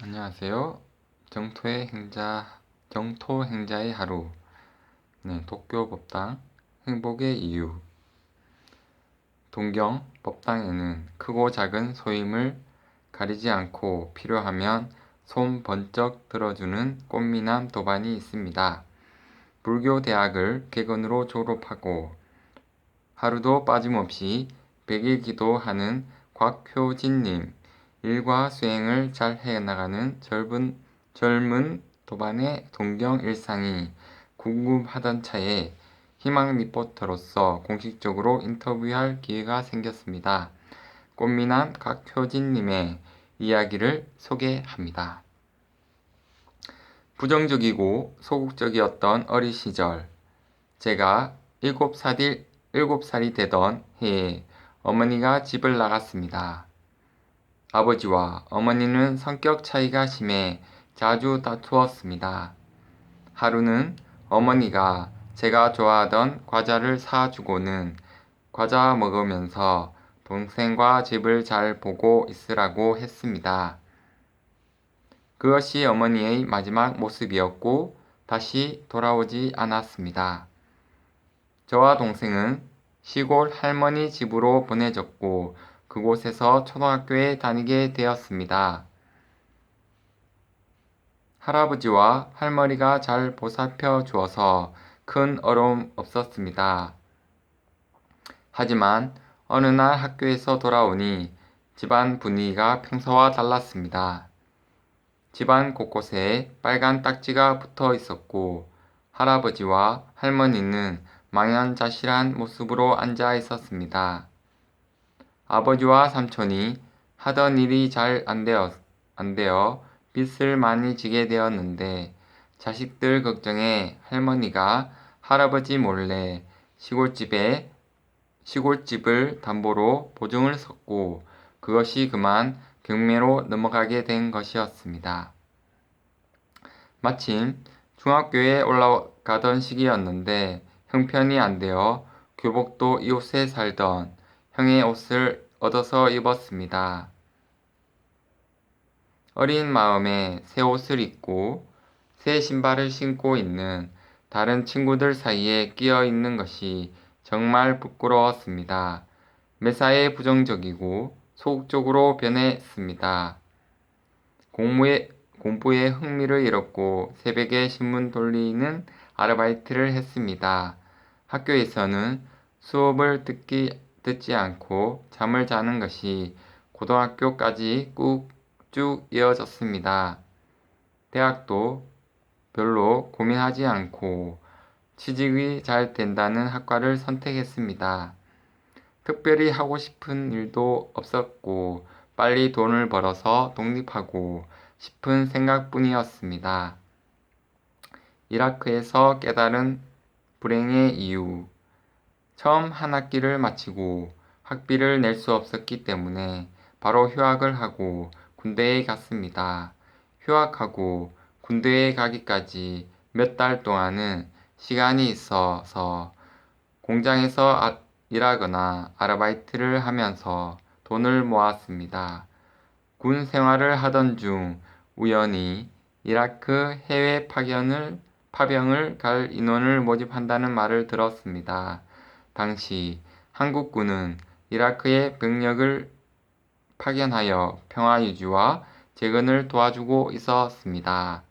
안녕하세요. 정토 행자의 하루. 도쿄 법당 행복의 이유. 동경 법당에는 크고 작은 소임을 가리지 않고 필요하면 손 번쩍 들어주는 꽃미남 도반이 있습니다. 불교 대학을 개건으로 졸업하고 하루도 빠짐없이 100일 기도하는 곽효진님. 일과 수행을 잘 해나가는 젊은 도반의 동경 일상이 궁금하던 차에 희망 리포터로서 공식적으로 인터뷰할 기회가 생겼습니다. 꽃미남 곽효진님의 이야기를 소개합니다. 부정적이고 소극적이었던 어린 시절, 제가 7살이 되던 해에 어머니가 집을 나갔습니다. 아버지와 어머니는 성격 차이가 심해 자주 다투었습니다. 하루는 어머니가 제가 좋아하던 과자를 사주고는 과자 먹으면서 동생과 집을 잘 보고 있으라고 했습니다. 그것이 어머니의 마지막 모습이었고 다시 돌아오지 않았습니다. 저와 동생은 시골 할머니 집으로 보내졌고 그곳에서 초등학교에 다니게 되었습니다. 할아버지와 할머니가 잘 보살펴 주어서 큰 어려움 없었습니다. 하지만 어느 날 학교에서 돌아오니 집안 분위기가 평소와 달랐습니다. 집안 곳곳에 빨간 딱지가 붙어 있었고 할아버지와 할머니는 망연자실한 모습으로 앉아 있었습니다. 아버지와 삼촌이 하던 일이 잘 안 되어 빚을 많이 지게 되었는데 자식들 걱정에 할머니가 할아버지 몰래 시골집을 담보로 보증을 섰고 그것이 그만 경매로 넘어가게 된 것이었습니다. 마침 중학교에 올라가던 시기였는데 형편이 안 되어 교복도 이웃에 살던 형의 옷을 얻어서 입었습니다. 어린 마음에 새 옷을 입고 새 신발을 신고 있는 다른 친구들 사이에 끼어 있는 것이 정말 부끄러웠습니다. 매사에 부정적이고 소극적으로 변했습니다. 공부에 흥미를 잃었고 새벽에 신문 돌리는 아르바이트를 했습니다. 학교에서는 수업을 듣지 않고 잠을 자는 것이 고등학교까지 쭉 이어졌습니다. 대학도 별로 고민하지 않고 취직이 잘 된다는 학과를 선택했습니다. 특별히 하고 싶은 일도 없었고 빨리 돈을 벌어서 독립하고 싶은 생각뿐이었습니다. 이라크에서 깨달은 불행의 이유. 처음 한 학기를 마치고 학비를 낼 수 없었기 때문에 바로 휴학을 하고 군대에 갔습니다. 휴학하고 군대에 가기까지 몇 달 동안은 시간이 있어서 공장에서 일하거나 아르바이트를 하면서 돈을 모았습니다. 군 생활을 하던 중 우연히 이라크 해외 파병을 갈 인원을 모집한다는 말을 들었습니다. 당시 한국군은 이라크에 병력을 파견하여 평화 유지와 재건을 도와주고 있었습니다.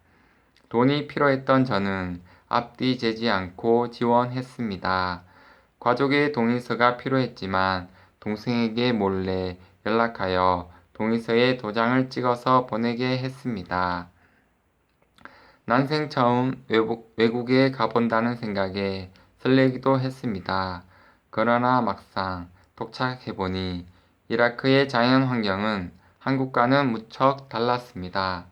돈이 필요했던 저는 앞뒤 재지 않고 지원했습니다. 가족의 동의서가 필요했지만 동생에게 몰래 연락하여 동의서에 도장을 찍어서 보내게 했습니다. 난생 처음 외국에 가본다는 생각에 설레기도 했습니다. 그러나 막상 도착해보니 이라크의 자연 환경은 한국과는 무척 달랐습니다.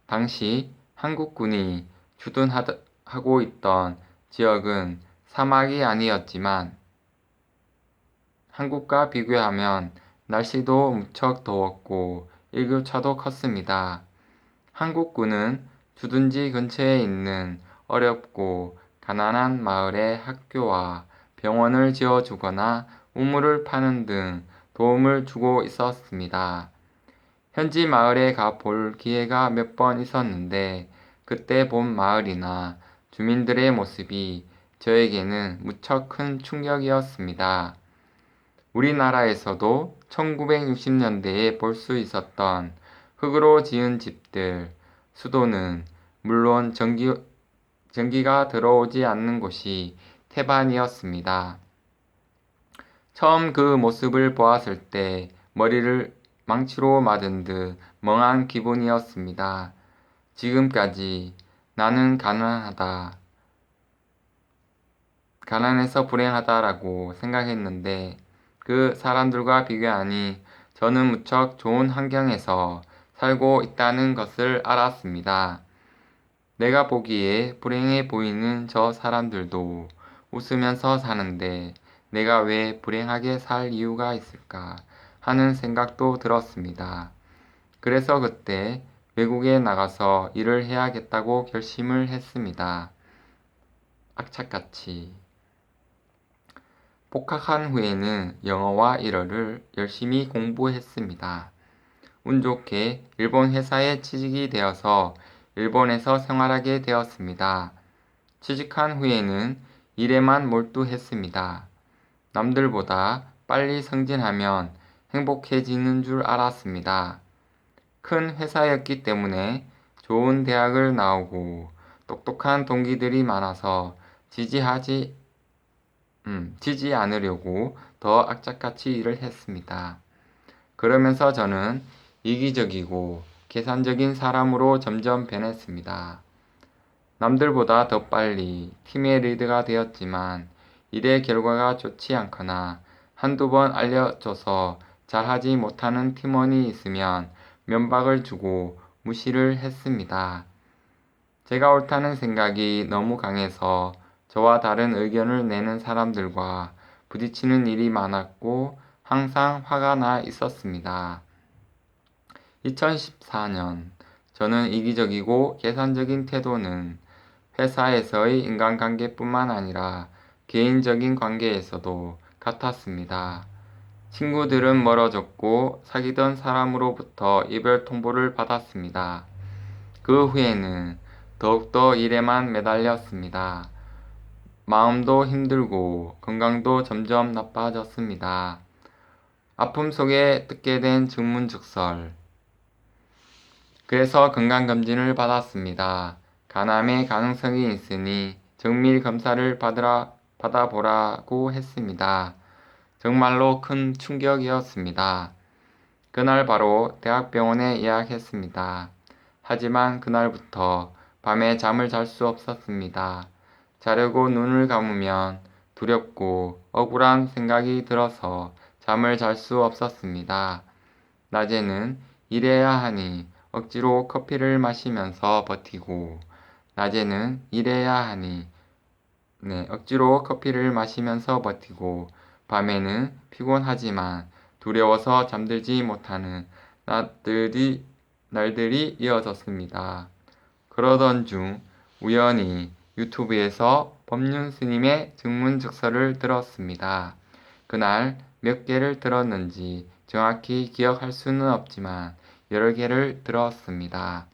당시 한국군이 주둔하고 있던 지역은 사막이 아니었지만 한국과 비교하면 날씨도 무척 더웠고 일교차도 컸습니다. 한국군은 주둔지 근처에 있는 어렵고 가난한 마을에 학교와 병원을 지어주거나 우물을 파는 등 도움을 주고 있었습니다. 현지 마을에 가 볼 기회가 몇 번 있었는데 그때 본 마을이나 주민들의 모습이 저에게는 무척 큰 충격이었습니다. 우리나라에서도 1960년대에 볼 수 있었던 흙으로 지은 집들, 수도는 물론 전기가 들어오지 않는 곳이 태반이었습니다. 처음 그 모습을 보았을 때 머리를 망치로 맞은 듯 멍한 기분이었습니다. 지금까지 나는 가난해서 불행하다라고 생각했는데 그 사람들과 비교하니 저는 무척 좋은 환경에서 살고 있다는 것을 알았습니다. 내가 보기에 불행해 보이는 저 사람들도 웃으면서 사는데 내가 왜 불행하게 살 이유가 있을까 하는 생각도 들었습니다. 그래서 그때 외국에 나가서 일을 해야겠다고 결심을 했습니다. 악착같이. 복학한 후에는 영어와 일어를 열심히 공부했습니다. 운 좋게 일본 회사에 취직이 되어서 일본에서 생활하게 되었습니다. 취직한 후에는 일에만 몰두했습니다. 남들보다 빨리 승진하면 행복해지는 줄 알았습니다. 큰 회사였기 때문에 좋은 대학을 나오고 똑똑한 동기들이 많아서 지지 않으려고 더 악착같이 일을 했습니다. 그러면서 저는 이기적이고 계산적인 사람으로 점점 변했습니다. 남들보다 더 빨리 팀의 리더가 되었지만 일의 결과가 좋지 않거나 한두 번 알려줘서 잘하지 못하는 팀원이 있으면 면박을 주고 무시를 했습니다. 제가 옳다는 생각이 너무 강해서 저와 다른 의견을 내는 사람들과 부딪히는 일이 많았고 항상 화가 나 있었습니다. 2014년 저는 이기적이고 계산적인 태도는 회사에서의 인간관계뿐만 아니라 개인적인 관계에서도 같았습니다. 친구들은 멀어졌고 사귀던 사람으로부터 이별 통보를 받았습니다. 그 후에는 더욱더 일에만 매달렸습니다. 마음도 힘들고 건강도 점점 나빠졌습니다. 아픔 속에 듣게 된 증문즉설. 그래서 건강검진을 받았습니다. 간암의 가능성이 있으니 정밀 검사를 받아보라고 했습니다. 정말로 큰 충격이었습니다. 그날 바로 대학병원에 예약했습니다. 하지만 그날부터 밤에 잠을 잘 수 없었습니다. 자려고 눈을 감으면 두렵고 억울한 생각이 들어서 잠을 잘 수 없었습니다. 낮에는 일해야 하니 억지로 커피를 마시면서 버티고, 낮에는 일해야 하니 억지로 커피를 마시면서 버티고, 밤에는 피곤하지만 두려워서 잠들지 못하는 날들이 이어졌습니다. 그러던 중 우연히 유튜브에서 법륜 스님의 증문즉설을 들었습니다. 그날 몇 개를 들었는지 정확히 기억할 수는 없지만 여러 개를 들었습니다.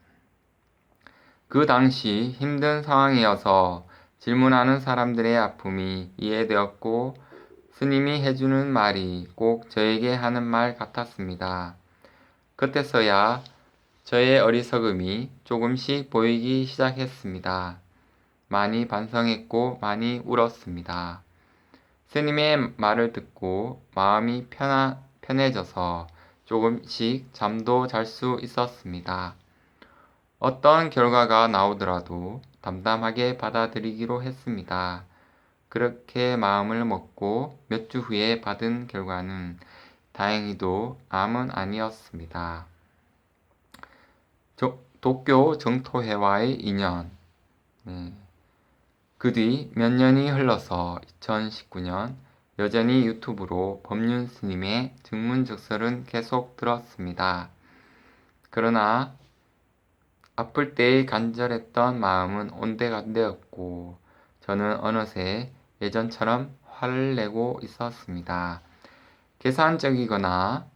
그 당시 힘든 상황이어서 질문하는 사람들의 아픔이 이해되었고 스님이 해주는 말이 꼭 저에게 하는 말 같았습니다. 그때서야 저의 어리석음이 조금씩 보이기 시작했습니다. 많이 반성했고 많이 울었습니다. 스님의 말을 듣고 마음이 편해져서 조금씩 잠도 잘 수 있었습니다. 어떤 결과가 나오더라도 담담하게 받아들이기로 했습니다. 그렇게 마음을 먹고 몇 주 후에 받은 결과는 다행히도 암은 아니었습니다. 도쿄 정토회와의 인연. 그 뒤 몇 년이 흘러서 2019년 여전히 유튜브로 법륜 스님의 증문즉설은 계속 들었습니다. 그러나 아플 때의 간절했던 마음은 온데간데였고 저는 어느새 예전처럼 화를 내고 있었습니다. 계산적이거나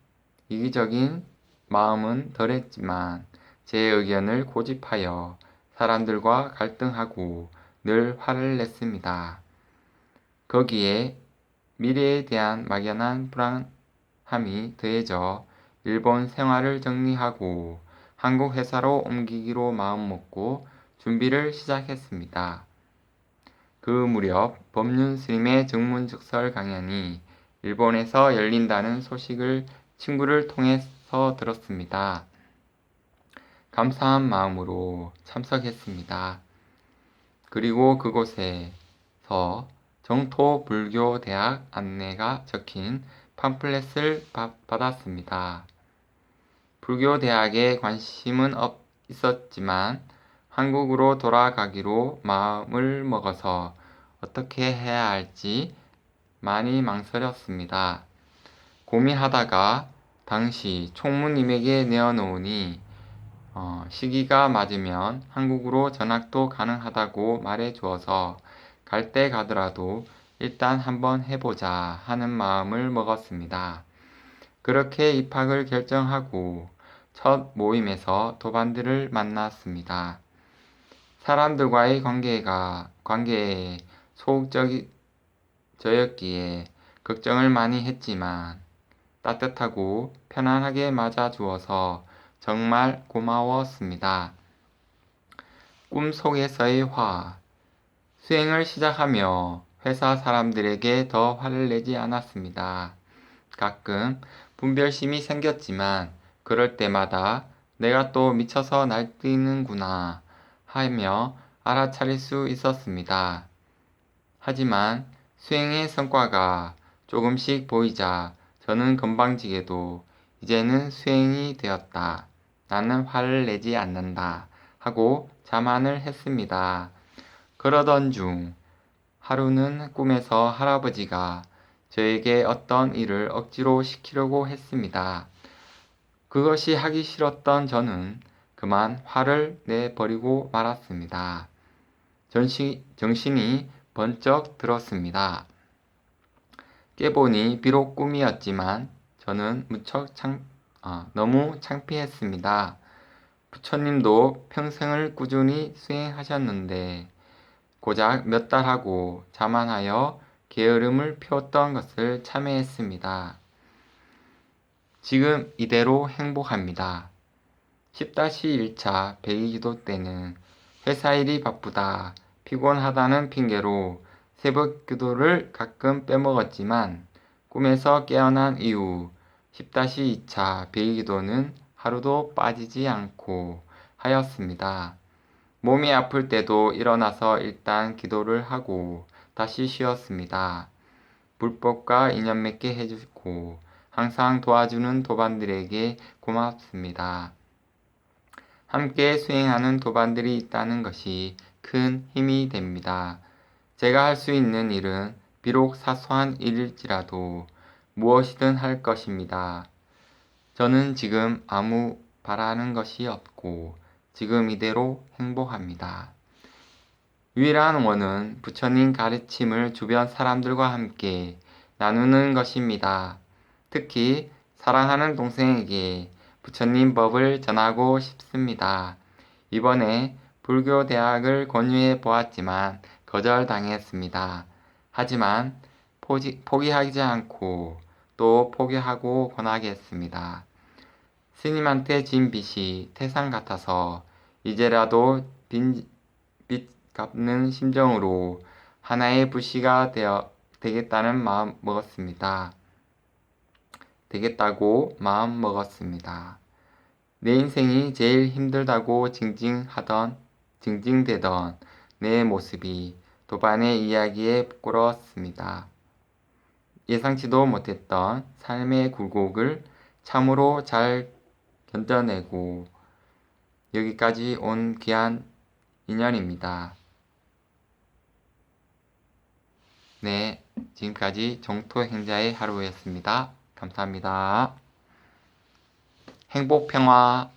이기적인 마음은 덜했지만 제 의견을 고집하여 사람들과 갈등하고 늘 화를 냈습니다. 거기에 미래에 대한 막연한 불안함이 더해져 일본 생활을 정리하고 한국 회사로 옮기기로 마음먹고 준비를 시작했습니다. 그 무렵 법륜 스님의 증문즉설 강연이 일본에서 열린다는 소식을 친구를 통해서 들었습니다. 감사한 마음으로 참석했습니다. 그리고 그곳에서 정토불교대학 안내가 적힌 팜플렛을 받았습니다. 불교대학에 관심은 있었지만 한국으로 돌아가기로 마음을 먹어서 어떻게 해야 할지 많이 망설였습니다. 고민하다가 당시 총무님에게 내어놓으니 시기가 맞으면 한국으로 전학도 가능하다고 말해 주어서 갈 때 가더라도 일단 한번 해보자 하는 마음을 먹었습니다. 그렇게 입학을 결정하고 첫 모임에서 도반들을 만났습니다. 사람들과의 관계에 소극적이었기에 걱정을 많이 했지만 따뜻하고 편안하게 맞아주어서 정말 고마웠습니다. 꿈속에서의 화. 수행을 시작하며 회사 사람들에게 더 화를 내지 않았습니다. 가끔 분별심이 생겼지만 그럴 때마다 내가 또 미쳐서 날뛰는구나 하며 알아차릴 수 있었습니다. 하지만 수행의 성과가 조금씩 보이자 저는 건방지게도 이제는 수행이 되었다. 나는 화를 내지 않는다. 하고 자만을 했습니다. 그러던 중 하루는 꿈에서 할아버지가 저에게 어떤 일을 억지로 시키려고 했습니다. 그것이 하기 싫었던 저는 그만 화를 내버리고 말았습니다. 정신이 번쩍 들었습니다. 깨보니 비록 꿈이었지만 저는 너무 창피했습니다. 부처님도 평생을 꾸준히 수행하셨는데 고작 몇 달 하고 자만하여 게으름을 피웠던 것을 참회했습니다. 지금 이대로 행복합니다. 10-1차 배기기도 때는 회사 일이 바쁘다, 피곤하다는 핑계로 새벽 기도를 가끔 빼먹었지만 꿈에서 깨어난 이후 10-2차 배기기도는 하루도 빠지지 않고 하였습니다. 몸이 아플 때도 일어나서 일단 기도를 하고 다시 쉬었습니다. 불법과 인연 맺게 해주고 항상 도와주는 도반들에게 고맙습니다. 함께 수행하는 도반들이 있다는 것이 큰 힘이 됩니다. 제가 할 수 있는 일은 비록 사소한 일일지라도 무엇이든 할 것입니다. 저는 지금 아무 바라는 것이 없고 지금 이대로 행복합니다. 유일한 원은 부처님 가르침을 주변 사람들과 함께 나누는 것입니다. 특히 사랑하는 동생에게 부처님 법을 전하고 싶습니다. 이번에 불교대학을 권유해 보았지만 거절당했습니다. 하지만 포기하지 않고 또 포기하고 권하겠습니다. 스님한테 진 빚이 태산 같아서 이제라도 빚 갚는 심정으로 하나의 부시가 되겠다고 마음 먹었습니다. 내 인생이 제일 힘들다고 징징대던 내 모습이 도반의 이야기에 부끄러웠습니다. 예상치도 못했던 삶의 굴곡을 참으로 잘 견뎌내고 여기까지 온 귀한 인연입니다. 네, 지금까지 정토행자의 하루였습니다. 감사합니다. 행복, 평화.